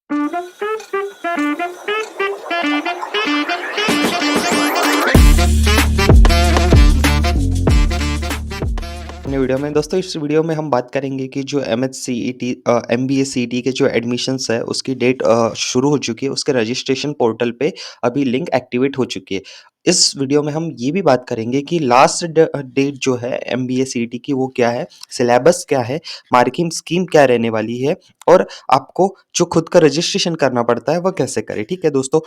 अपने वीडियो में दोस्तों इस वीडियो में हम बात करेंगे कि जो एमएचसीईटी एमबीए सीईटी के जो एडमिशन्स है उसकी डेट शुरू हो चुकी है। उसके रजिस्ट्रेशन पोर्टल पे अभी लिंक एक्टिवेट हो चुकी है। इस वीडियो में हम ये भी बात करेंगे कि लास्ट डेट जो है एमबीए सीईटी की वो क्या है, सिलेबस क्या है, मार्किंग स्कीम क्या रहने वाली है और आपको जो खुद का रजिस्ट्रेशन करना पड़ता है वह कैसे करें। ठीक है दोस्तों,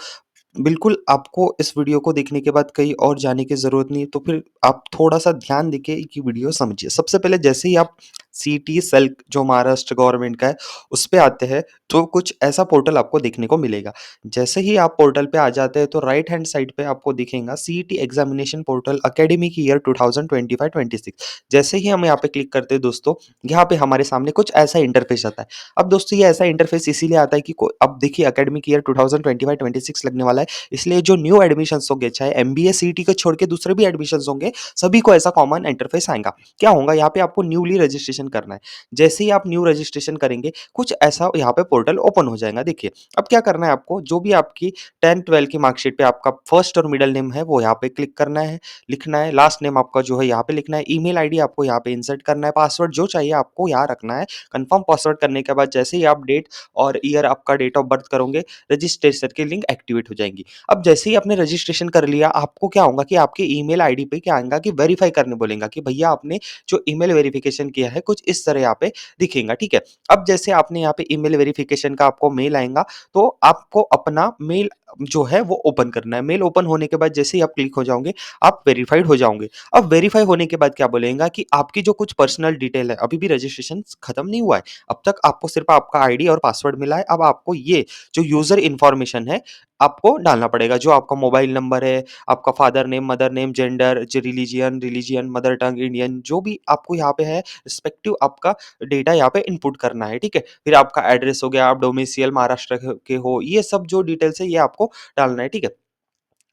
बिल्कुल, आपको इस वीडियो को देखने के बाद कहीं और जाने की ज़रूरत नहीं है, तो फिर आप थोड़ा-सा ध्यान देके ये वीडियो समझिए। सबसे पहले जैसे ही आप सीटी सेल्क जो महाराष्ट्र गवर्नमेंट का है, उस पे आते हैं, तो कुछ ऐसा पोर्टल आपको देखने को मिलेगा। जैसे ही आप पोर्टल पे आ जाते हैं, तो राइट हैंड साइड पे आपको दिखेगा CET examination portal academic year 2025-26। जैसे ही हम यहाँ पे क्लिक करते हैं दोस्तों, यहाँ पे हमारे सामने कुछ ऐसा इंटरफ़ेस आता है। अब दोस्तों ये ऐसा इंटरफ़ेस इसीलिए आता है कि को अब देखिए एकेडमिक ईयर 2025-26 लगने वाला है, इसलिए जो न्यू एडमिशन्स होंगे, चाहे एमबीए सीईटी को छोड़ के दूसरे भी एडमिशन्स होंगे, सभी को ऐसा कॉमन इंटरफ़ेस आएगा। क्या होगा यहाँ पे आपको न्यूली रजिस्ट्रेशन करना है। जैसे ही आप न्यू रजिस्ट्रेशन करेंगे, कुछ ऐसा यहाँ पे पोर्टल ओपन हो जाएगा। देखिए, अब क्या करना है आपको, जो भी आपकी 10-12 की मार्कशीट पे आपका फर्स्ट और मिडल नेम है, वो यहाँ पे क्लिक करना है, लिखना है, लास्ट नेम आपका जो है यहाँ पे लिखना है, ईमेल आईडी आपको यहाँ पे इंसर्ट करना है, पासवर्ड जो चाहिए आपको यहाँ रखना है। कन्फर्म पासवर्ड करने के बाद जैसे ही आप डेट और ईयर आपका डेट ऑफ बर्थ करोगे, रजिस्ट्रेशन की लिंक एक्टिवेट हो जाएगी। अब जैसे ही आपने रजिस्ट्रेशन कर लिया, आपको क्या होगा कि आपके ईमेल आईडी पे क्या आएगा कि वेरीफाई करने बोलेगा कि भैया आपने जो ईमेल वेरिफिकेशन किया है, कुछ इस तरह यहाँ पे दिखेगा, ठीक है? अब जैसे आपने यहाँ पे ईमेल वेरिफिकेशन का आपको मेल आएगा, तो आपको अपना मेल जो है वो ओपन करना है। मेल ओपन होने के बाद जैसे ही आप क्लिक हो जाओगे, आप वेरिफाइड हो जाओगे। अब वेरीफाई होने के बाद क्या बोलेगा कि आपकी जो कुछ पर्सनल डिटेल है, अभी भी रजिस्ट्रेशन खत्म नहीं हुआ है। अब तक आपको सिर्फ आपका आईडी और पासवर्ड मिला है। अब आपको ये जो यूज़र इन्फॉर्मेशन है, आपको डालना पड़ेगा। जो आपका मोबाइल नंबर है, आपका father name, mother name, gender, religion, mother tongue Indian, जो भी आपको यहाँ पे है, रिस्पेक्टिव आपका डेटा यहाँ पे इनपुट करना है, ठीक है? फिर आपका एड्रेस हो गया, आप डोमिसाइल महाराष्ट्र के हो, ये सब जो डिटेल्स है, ये आपको डालना है, ठीक है?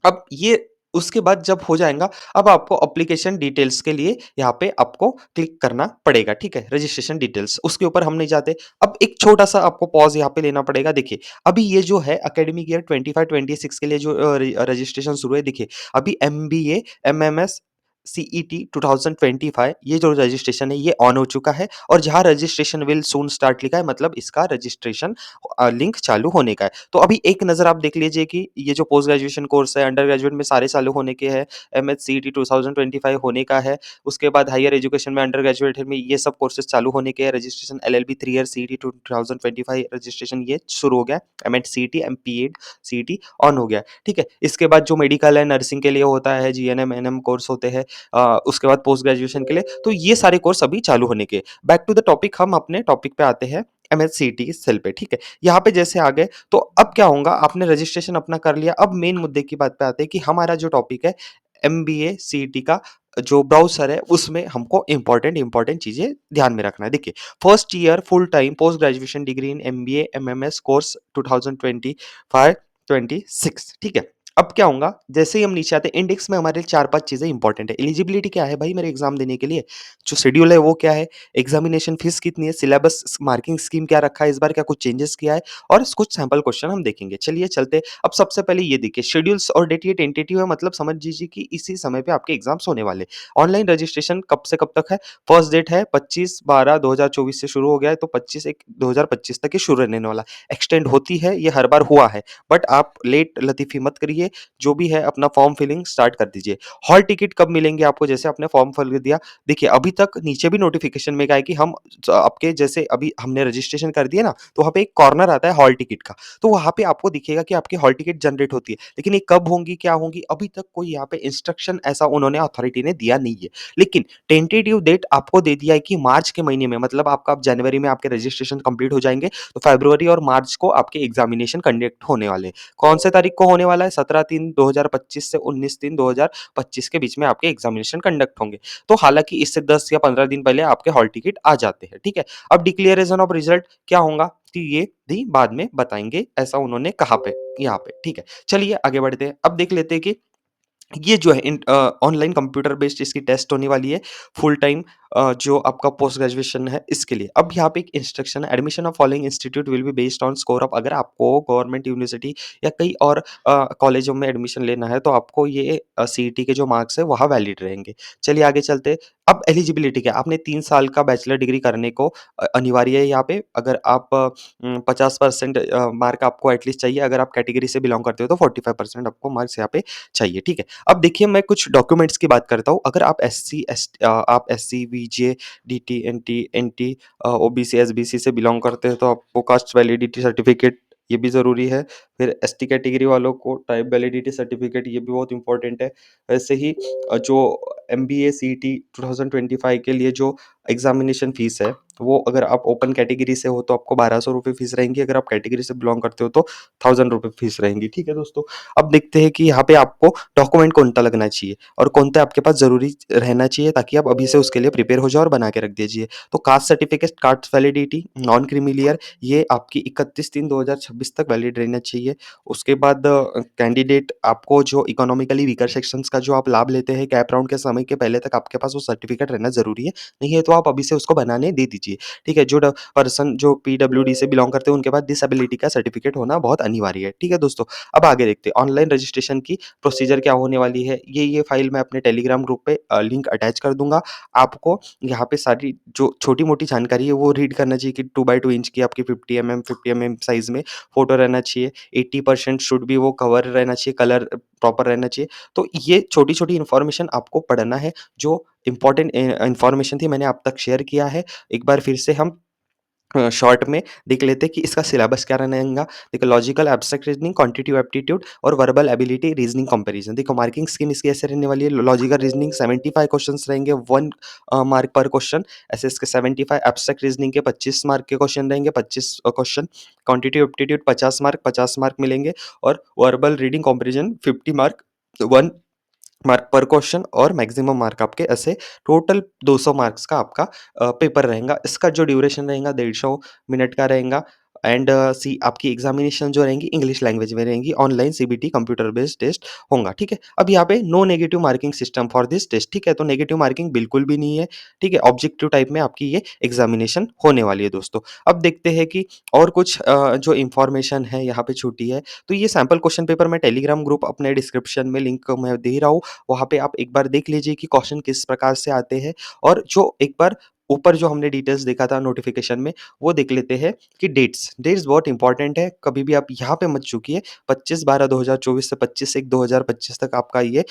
अब ये उसके बाद जब हो जाएगा, अब आपको एप्लीकेशन डिटेल्स के लिए यहाँ पे आपको क्लिक करना पड़ेगा, ठीक है? रजिस्ट्रेशन डिटेल्स, उसके ऊपर हम नहीं जाते। अब एक छोटा-सा आपको पॉज़ यहाँ पे लेना पड़ेगा। देखिए, अभी ये जो है एकेडमिक ईयर 25-26 के लिए जो रजिस्ट्रेशन शुरू है, देखिए, अभी एमबीए, एमएमएस, सीईटी 2025 ये जो रजिस्ट्रेशन है, ये ऑन हो चुका है और जहाँ रजिस्ट्रेशन विल सून स्टार्ट लिखा है, मतलब इसका रजिस्ट्रेशन लिंक चालू होने का है। तो अभी एक नज़र आप देख लीजिए कि ये जो पोस्ट ग्रेजुएशन कोर्स है, अंडर ग्रेजुएट में सारे चालू होने के हैं, एमएचसीईटी 2025 होने का है, उसके बाद हायर एजुकेशन में अंडर ग्रेजुएट में ये सब कोर्सेज़ चालू होने के हैं, registration LLB 3 year CET 2025 registration ये शुरू हो गया है, एमएड-सीईटी, एमपीएड, सीईटी ऑन हो गया है, ठीक है? इसके बाद जो मेडिकल है, नर्सिंग के लिए होता है, जीएनएम, एएनएम कोर्स होते हैं, उसके बाद पोस्ट ग्रेजुएशन के लिए, तो ये सारे कोर्स अभी चालू होने के हैं। बैक टू द टॉपिक, हम अपने टॉपिक पे आते हैं, एमएचसीईटी की सेल पे, ठीक है? यहाँ पे जैसे आ गए, तो अब क्या होगा, आपने रजिस्ट्रेशन अपना कर लिया। अब मेन मुद्दे की बात पे आते हैं कि हमारा जो टॉपिक है एमबीए सीईटी का जो ब्राउज़र है, उसमें हमको इम्पोर्टेंट चीज़ें ध्यान में रखना है। देखिए, first year full time post graduation degree in MBA MMS course 2025-26, ठीक है? अब क्या होगा, जैसे ही हम नीचे आते हैं, इंडेक्स में हमारे 4-5 चीज़ें इंपॉर्टेंट है। एलिजिबिलिटी क्या है भाई मेरे एग्ज़ाम देने के लिए? जो शेड्यूल है वो क्या है? एग्ज़ामिनेशन फीस कितनी है? सिलेबस मार्किंग स्कीम क्या रखा है इस बार? क्या कुछ चेंजेस किया है? और कुछ सैंपल क्वेश्चन हम देखेंगे। चलिए चलते हैं। अब सबसे पहले ये देखिए, शेड्यूल्स और डेट ये टेंटेटिव है, मतलब समझ लीजिए कि इसी समय पे आपके एग्ज़ाम्स होने वाले। ऑनलाइन रजिस्ट्रेशन कब से कब तक है? फर्स्ट डेट है 25/12/2024 से शुरू हो गया है, तो 25/1/2025 तक ये शुरू रहने वाला है। एक्सटेंड होती है, ये हर बार हुआ है, बट आप लेट लतीफ़ी मत करिए, जो भी है अपना फॉर्म फिलिंग स्टार्ट कर दीजिए। हॉल टिकट कब मिलेंगे आपको? जैसे आपने फॉर्म फिल दिया, देखिए अभी तक नीचे भी नोटिफ़िकेशन में क्या है कि हम आपके जैसे अभी हमने रजिस्ट्रेशन कर दिया ना, तो वहाँ पे एक कॉर्नर आता है हॉल टिकट का, तो वहाँ पे आपको दिखेगा कि आपकी हॉल टिकट जनरेट होती है। लेकिन ये कब होंगी, क्या होंगी, अभी तक कोई यहाँ पे इंस्ट्रक्शन ऐसा उन्होंने अथॉरिटी ने दिया नहीं है। लेकिन टेंटेटिव डेट आपको दे दिया है कि मार्च के महीने में, मतलब आपका अब जनवरी में आपके रजिस्ट्रेशन कंप्लीट हो जाएँगे, तो फरवरी और मार्च को आपके एग्ज़ामिनेशन कंडक्ट होने वाले हैं। कौन से तारीख को होने वाला है? 17/3/2025 से 19/3/2025 के बीच में आपके एग्ज़ामिनेशन कंडक्ट होंगे। तो हालाँकि इससे 10 या 15 दिन पहले आपके हॉल टिकट आ जाते हैं, ठीक है? अब डिक्लेरेशन ऑफ रिज़ल्ट क्या होगा? तो ये भी बाद में बताएँगे, ऐसा उन्होंने कहा पे यहाँ पे, ठीक है? चलिए आगे बढ़ते हैं। अब देख लेते हैं कि ये जो है ऑनलाइन कंप्यूटर बेस्ड इसकी टेस्ट होने वाली है, फुल टाइम जो आपका पोस्ट ग्रेजुएशन है इसके लिए। अब यहाँ पे एक इंस्ट्रक्शन है, admission of following institute will be based on score of, अगर आपको गवर्नमेंट यूनिवर्सिटी या कई और कॉलेजों में एडमिशन लेना है तो आपको ये सीईटी के जो मार्क्स है वहाँ वैलिड रहेंगे। चलिए आगे चलते हैं। अब एलिजिबिलिटी क्या है? आपने 3 साल का बैचलर डिग्री करने को अनिवार्य है यहाँ पे। अगर आप 50% मार्क आपको एटलीस्ट चाहिए, अगर आप कैटेगरी से बिलॉन्ग करते हो तो 45% आपको मार्क्स यहाँ पे चाहिए, ठीक है। अब देखिए मैं कुछ डॉक्यूमेंट्स की बात करता हूँ। अगर आप आप एससी, वीजे, डीटी, एनटी, ओबीसी, एसबीसी से बिलॉन्ग करते हैं तो आपको कास्ट वैलिडिटी सर्टिफिकेट ये भी ज़रूरी है। फिर एसटी कैटेगरी वालों को ट्राइब वैलिडिटी सर्टिफिकेट ये भी बहुत इंपॉर्टेंट है। वैसे ही जो एमबीए सीईटी 2025 के लिए जो एग्ज़ामिनेशन फ़ीस है, वो अगर आप ओपन कैटेगरी से हो तो आपको ₹1200 फ़ीस रहेंगी, अगर आप कैटेगरी से बिलॉन्ग करते हो तो ₹1000 फ़ीस रहेंगी, ठीक है दोस्तों। अब देखते हैं कि यहाँ पे आपको डॉक्यूमेंट कौन-सा लगना चाहिए और कौन-सा आपके पास ज़रूरी रहना चाहिए ताकि आप अभी से उसके लिए प्रिपेयर हो जाओ और बना के रख दीजिए। तो caste certificate, cast validity, non creamy layer ये आपकी 31/3/2026 तक वैलिड रहना चाहिए। उसके बाद कैंडिडेट आपको जो इकोनॉमिकली वीकर सेक्शंस का जो आप लाभ लेते हैं कैप राउंड के समय के पहले तक आपके पास वो सर्टिफिकेट रहना ज़रूरी है। नहीं है तो आप अभी से उसको बनाने दे दीजिए, ठीक है। पर्सन जो पीडब्ल्यूडी से बिलॉन्ग करते हैं उनके पास डिसेबिलिटी का सर्टिफिकेट होना बहुत अनिवार्य है, ठीक है दोस्तों। अब आगे देखते हैं ऑनलाइन रजिस्ट्रेशन की प्रोसीजर क्या होने वाली है। ये फाइल मैं अपने टेलीग्राम ग्रुप पे लिंक अटैच कर दूँगा। आपको यहाँ पे सारी जो छोटी-मोटी जानकारी है वो रीड करना चाहिए कि 2 बाय 2 इंच की आपकी 50 एमएम साइज़ में फ़ोटो रहना चाहिए। 80% शुड बी वो कवर रहना चाहिए, कलर प्रॉपर रहना चाहिए। तो ये छोटी-छोटी इन्फॉर्मेशन आपको पढ़ना है, जो इम्पोर्टेंट इन्फॉर्मेशन थी मैंने आप तक शेयर किया है। एक बार फिर से हम शॉर्ट में देख लेते हैं कि इसका सिलेबस क्या रहेगा। देखो logical, abstract reasoning, quantitative aptitude और वर्बल एबिलिटी रीजनिंग कंपैरिजन। देखो मार्किंग स्कीम इसकी ऐसे रहने वाली है। लॉजिकल रीजनिंग 75 क्वेश्चंस रहेंगे, 1 मार्क पर क्वेश्चन। एसएस के 75, एब्स्ट्रैक्ट रीजनिंग के 25 मार्क के क्वेश्चन रहेंगे, 25 question. Quantitative aptitude 50 mark, 50 mark मिलेंगे और verbal reading comparison 50 mark, 1 mark पर क्वेश्चन और मैक्सिमम मार्क आपके ऐसे टोटल 200 मार्क्स का आपका पेपर रहेगा। इसका जो ड्यूरेशन रहेगा 150 मिनट का रहेगा एंड सी आपकी एग्ज़ामिनेशन जो रहेंगी इंग्लिश लैंग्वेज में रहेंगी। Online CBT computer based test होगा, ठीक है। अब यहाँ पे no negative marking system for this test, ठीक है। तो नेगेटिव मार्किंग बिल्कुल भी नहीं है, ठीक है। ऑब्जेक्टिव टाइप में आपकी ये एग्ज़ामिनेशन होने वाली है दोस्तों। अब देखते हैं कि और कुछ जो इन्फॉर्मेशन है यहाँ पे छूटी है। तो ये सैंपल क्वेश्चन पेपर मैं टेलीग्राम ग्रुप अपने डिस्क्रिप्शन में लिंक मैं दे रहा हूँ। वहाँ पे आप एक बार देख लीजिए कि क्वेश्चन किस प्रकार से आते हैं और जो एक बार ऊपर जो हमने डिटेल्स देखा था नोटिफिकेशन में, वो देख लेते हैं कि डेट्स बहुत इंपॉर्टेंट है। कभी भी आप यहाँ पे मत चूकिए। 25/12/2024 से 25/1/2025 तक आपका ये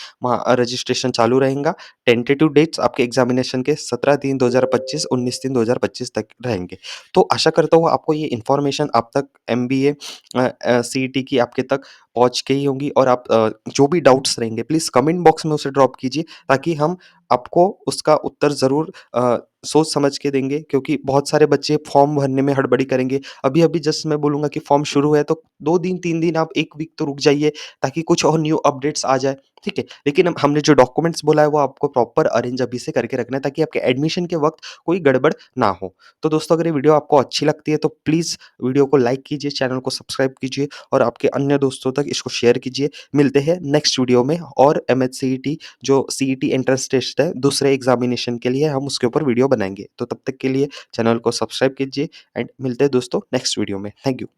रजिस्ट्रेशन चालू रहेगा। टेंटेटिव डेट्स आपके एग्जामिनेशन के 17/3/2025, 19/3/2025 तक रहेंगे। तो आशा करता हूँ आपको ये इन्फॉर्मेशन आप तक एमबीए सीईटी की आपके तक पहुँच गई होंगी और आप जो भी डाउट्स रहेंगे प्लीज़ कमेंट बॉक्स में उसे ड्रॉप कीजिए ताकि हम आपको उसका उत्तर ज़रूर सोच समझ के देंगे, क्योंकि बहुत सारे बच्चे फॉर्म भरने में हड़बड़ी करेंगे। अभी-अभी जस्ट मैं बोलूँगा कि फॉर्म शुरू है तो 2 दिन 3 दिन आप 1 वीक तो रुक जाइए ताकि कुछ और न्यू अपडेट्स आ जाए, ठीक है? लेकिन हमने जो डॉक्यूमेंट्स बोला है वो आपको प्रॉपर अरेंज अभी से करके रखना है ताकि आपके एडमिशन के वक़्त कोई गड़बड़ ना हो। तो दोस्तों अगर ये वीडियो आपको अच्छी लगती है तो प्लीज़ वीडियो को लाइक कीजिए, चैनल को सब्सक्राइब कीजिए और आपके अन्य दोस्तों तक इसको शेयर कीजिए। मिलते हैं नेक्स्ट वीडियो में और एमएचसीईटी जो सीईटी एंट्रेंस टेस्ट है दूसरे एग्जामिनेशन के लिए हम उसके ऊपर वीडियो बनाएँगे। तो तब तक के लिए चैनल को सब्सक्राइब कीजिए एंड मिलते हैं दोस्तों नेक्स्ट वीडियो में। Thank you.